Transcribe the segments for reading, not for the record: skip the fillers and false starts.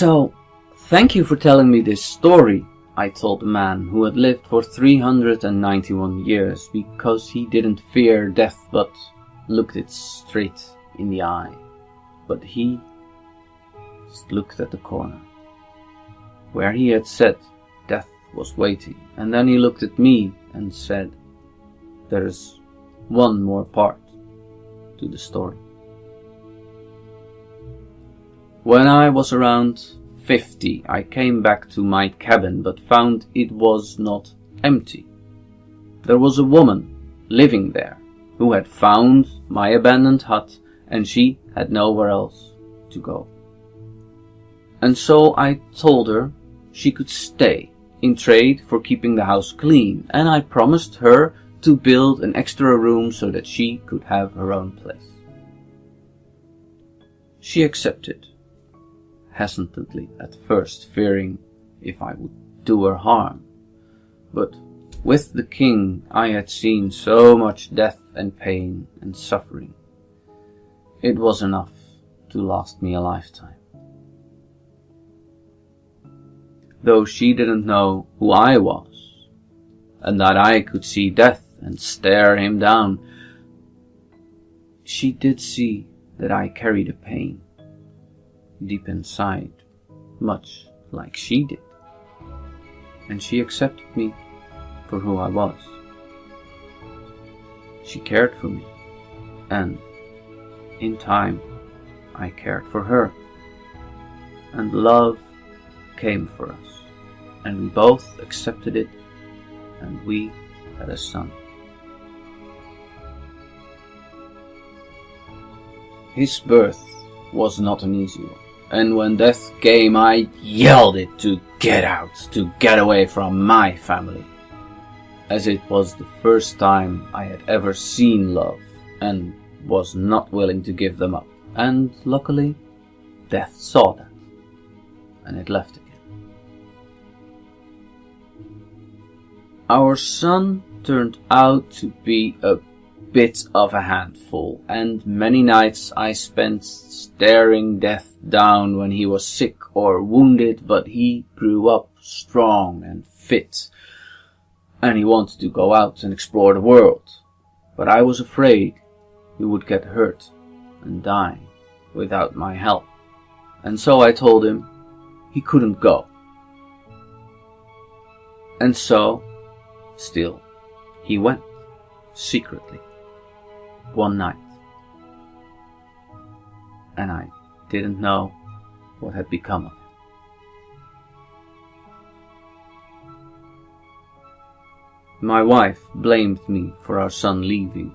So, thank you for telling me this story, I told the man who had lived for 391 years because he didn't fear death but looked it straight in the eye. But he just looked at the corner where he had said death was waiting, and then he looked at me and said, "There's one more part to the story." When I was around 50, I came back to my cabin but found it was not empty. There was a woman living there who had found my abandoned hut, and she had nowhere else to go. And so I told her she could stay in trade for keeping the house clean, and I promised her to build an extra room so that she could have her own place. She accepted, hesitantly at first, fearing if I would do her harm. But with the king I had seen so much death and pain and suffering. It was enough to last me a lifetime. Though she didn't know who I was, and that I could see death and stare him down, she did see that I carried a pain deep inside, much like she did, and she accepted me for who I was. She cared for me, and in time I cared for her, and love came for us, and we both accepted it, and we had a son. His birth was not an easy one, and when death came I yelled it to get out, to get away from my family, as it was the first time I had ever seen love and was not willing to give them up. And luckily, death saw that, and it left again. Our son turned out to be a bit of a handful, and many nights I spent staring death down when he was sick or wounded, but he grew up strong and fit, and he wanted to go out and explore the world. But I was afraid he would get hurt and die without my help, and so I told him he couldn't go. And so, still, he went, secretly, one night, and I didn't know what had become of him. My wife blamed me for our son leaving,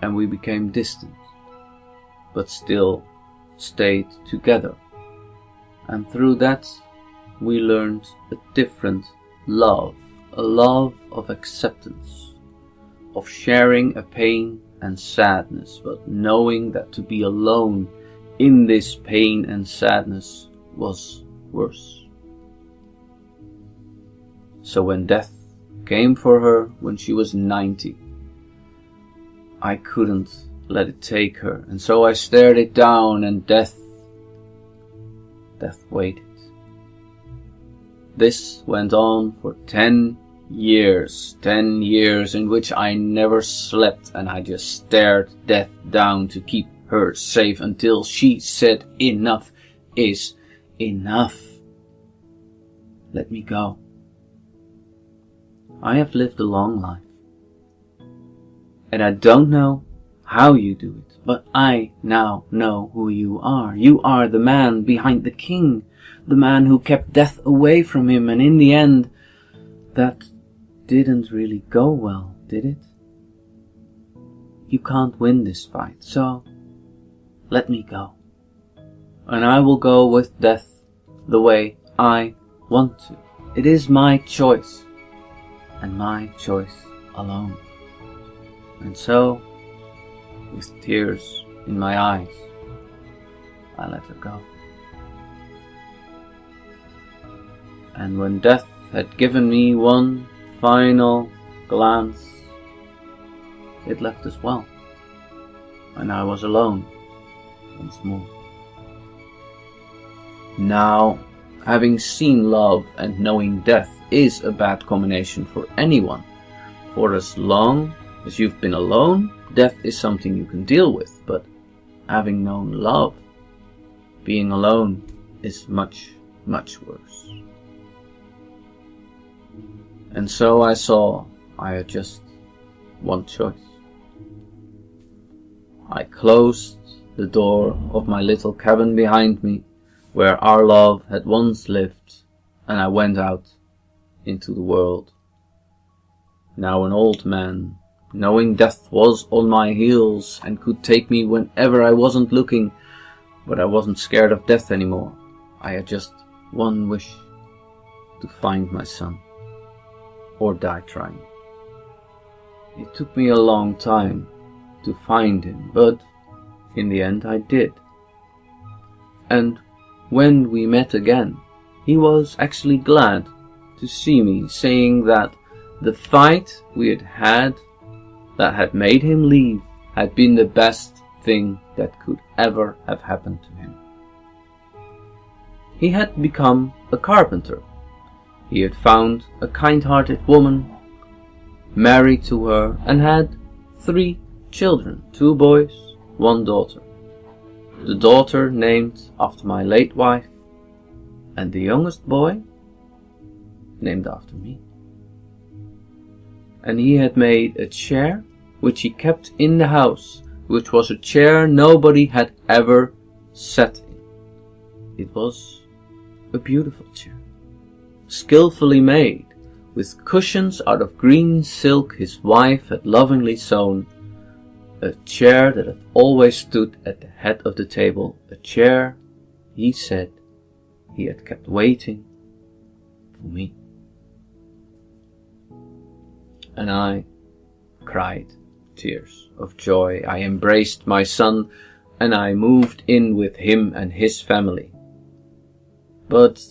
and we became distant, but still stayed together, and through that we learned a different love, a love of acceptance, of sharing a pain and sadness, but knowing that to be alone in this pain and sadness was worse. So when death came for her when she was 90, I couldn't let it take her, and so I stared it down, and death waited. This went on for 10 years in which I never slept, and I just stared death down to keep her safe until she said, "Enough is enough. Let me go." I have lived a long life, and I don't know how you do it, but I now know who you are. You are the man behind the king, the man who kept death away from him, and in the end, that didn't really go well, did it? You can't win this fight, so let me go. And I will go with death the way I want to. It is my choice, and my choice alone. And so, with tears in my eyes, I let her go. And when death had given me one final glance, it left as well, and I was alone once more. Now, having seen love and knowing death is a bad combination for anyone. For as long as you've been alone, death is something you can deal with, but having known love, being alone is much, much worse. And so I saw I had just one choice. I closed the door of my little cabin behind me, where our love had once lived, and I went out into the world. Now an old man, knowing death was on my heels and could take me whenever I wasn't looking, but I wasn't scared of death anymore. I had just one wish: to find my son, or die trying. It took me a long time to find him, but in the end I did. And when we met again, he was actually glad to see me, saying that the fight we had had that had made him leave had been the best thing that could ever have happened to him. He had become a carpenter. He had found a kind-hearted woman, married to her, and had 3 children, 2 boys, 1 daughter. The daughter named after my late wife, and the youngest boy named after me. And he had made a chair which he kept in the house, which was a chair nobody had ever sat in. It was a beautiful chair, skillfully made, with cushions out of green silk his wife had lovingly sewn, a chair that had always stood at the head of the table, a chair, he said, he had kept waiting for me. And I cried tears of joy. I embraced my son, and I moved in with him and his family. But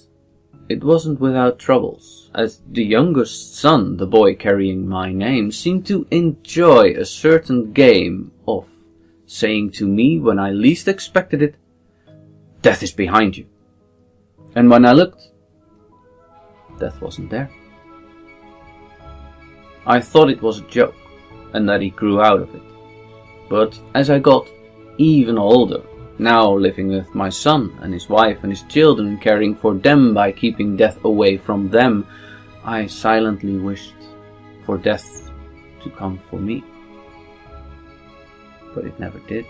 it wasn't without troubles, as the youngest son, the boy carrying my name, seemed to enjoy a certain game of saying to me when I least expected it, "Death is behind you." And when I looked, death wasn't there. I thought it was a joke, and that he grew out of it. But as I got even older, now living with my son and his wife and his children, caring for them by keeping death away from them, I silently wished for death to come for me. But it never did.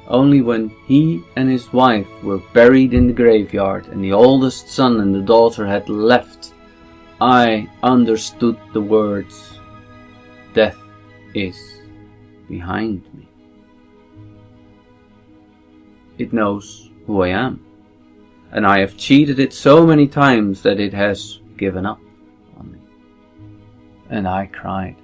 Only when he and his wife were buried in the graveyard and the oldest son and the daughter had left, I understood the words, "Death is behind me." It knows who I am, and I have cheated it so many times that it has given up on me. And I cried,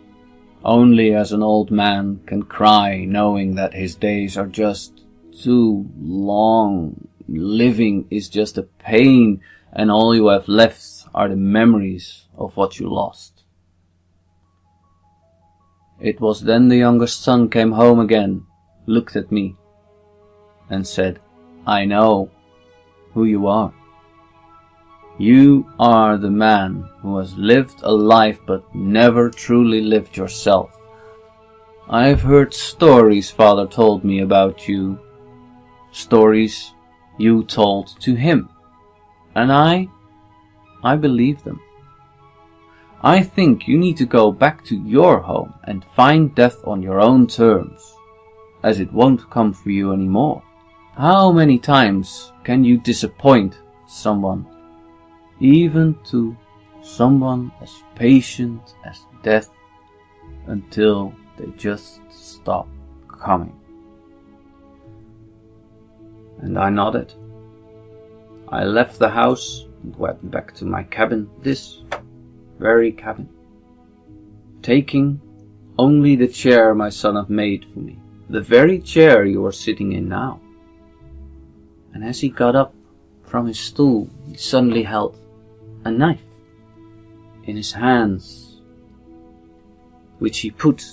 only as an old man can cry, knowing that his days are just too long. Living is just a pain, and all you have left are the memories of what you lost. It was then the youngest son came home again, looked at me, and said, "I know who you are. You are the man who has lived a life but never truly lived yourself. I've heard stories Father told me about you, stories you told to him, and I believe them. I think you need to go back to your home and find death on your own terms, as it won't come for you anymore. How many times can you disappoint someone, even to someone as patient as death, until they just stop coming?" And I nodded. I left the house and went back to my cabin, this very cabin, taking only the chair my son had made for me, the very chair you are sitting in now. And as he got up from his stool, he suddenly held a knife in his hands, which he put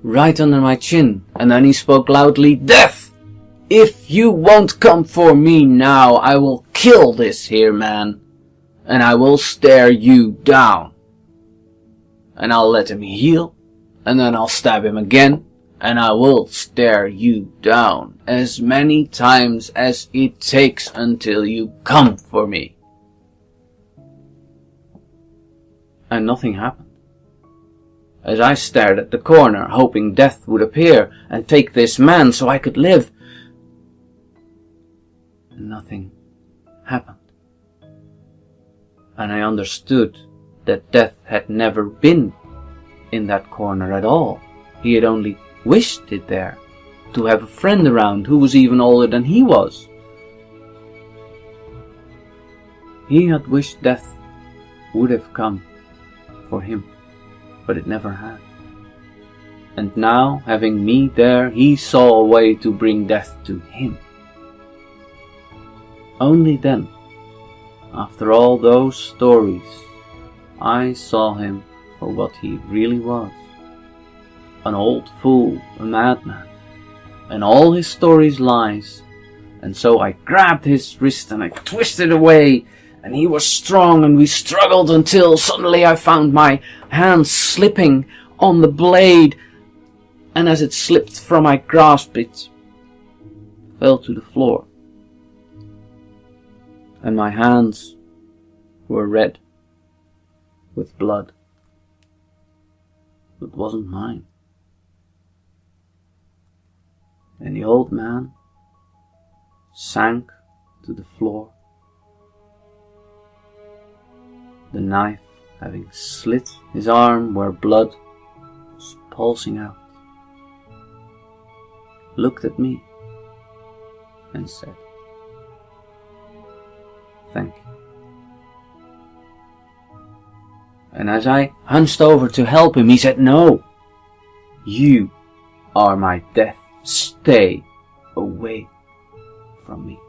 right under my chin, and then he spoke loudly, "Death If you won't come for me now, I will kill this here man, and I will stare you down. And I'll let him heal, and then I'll stab him again, and I will stare you down as many times as it takes until you come for me. And nothing happened. As I stared at the corner, hoping death would appear and take this man so I could live, nothing happened. And I understood that death had never been in that corner at all. He had only wished it there, to have a friend around who was even older than he was. He had wished death would have come for him, but it never had. And now, having me there, he saw a way to bring death to him. Only then, after all those stories, I saw him for what he really was. An old fool, a madman, and all his stories lies. And so I grabbed his wrist and I twisted away, and he was strong, and we struggled until suddenly I found my hand slipping on the blade, and as it slipped from my grasp it fell to the floor. And my hands were red with blood. It wasn't mine. And the old man sank to the floor, the knife having slit his arm where blood was pulsing out, looked at me and said, "Thank you." And as I hunched over to help him, he said, "No, you are my death. Stay away from me."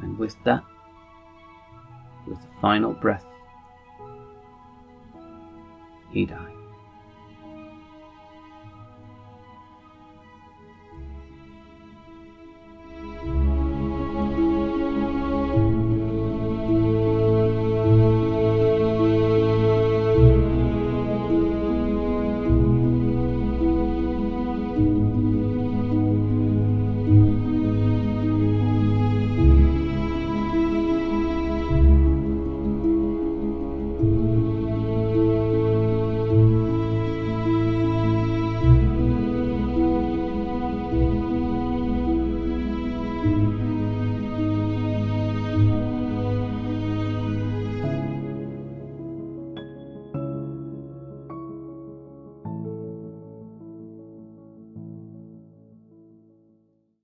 And with that, with the final breath, he died.